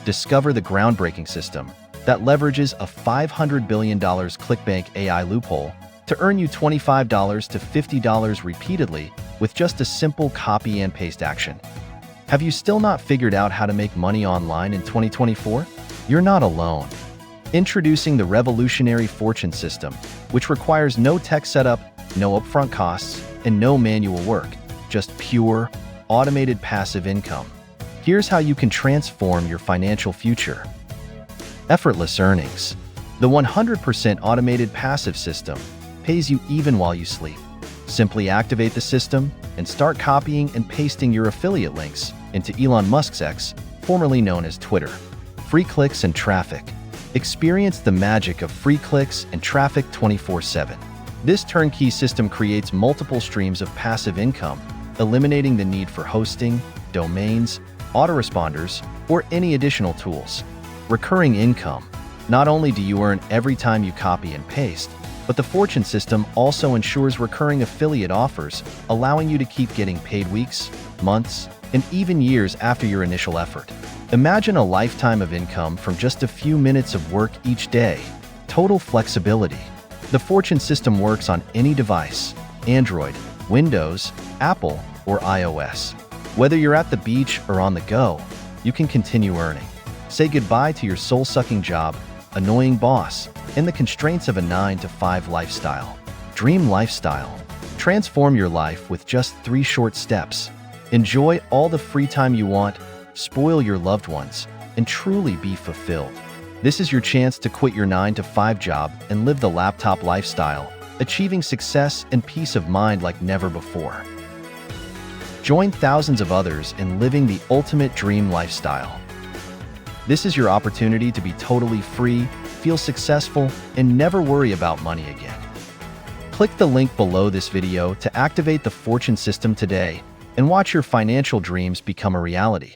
Discover the groundbreaking system that leverages a $500 billion ClickBank AI loophole to earn you $25 to $50 repeatedly with just a simple copy and paste action. Have you still not figured out how to make money online in 2024? You're not alone. Introducing the revolutionary fortune system, which requires no tech setup, no upfront costs, and no manual work, just pure, automated passive income. Here's how you can transform your financial future. Effortless Earnings. The 100% automated passive system pays you even while you sleep. Simply activate the system and start copying and pasting your affiliate links into Elon Musk's X, formerly known as Twitter. Free clicks and traffic. Experience the magic of free clicks and traffic 24/7. This turnkey system creates multiple streams of passive income, eliminating the need for hosting, domains, autoresponders, or any additional tools. Recurring income. Not only do you earn every time you copy and paste, but the fortune system also ensures recurring affiliate offers, allowing you to keep getting paid weeks, months, and even years after your initial effort. Imagine a lifetime of income from just a few minutes of work each day. Total flexibility. The fortune system works on any device: Android, Windows, Apple, or iOS. Whether you're at the beach or on the go, you can continue earning. Say goodbye to your soul-sucking job, annoying boss, and the constraints of a 9-to-5 lifestyle. Dream lifestyle. Transform your life with just 3 short steps. Enjoy all the free time you want, spoil your loved ones, and truly be fulfilled. This is your chance to quit your 9-to-5 job and live the laptop lifestyle, achieving success and peace of mind like never before. Join thousands of others in living the ultimate dream lifestyle. This is your opportunity to be totally free, feel successful, and never worry about money again. Click the link below this video to activate the fortune system today and watch your financial dreams become a reality.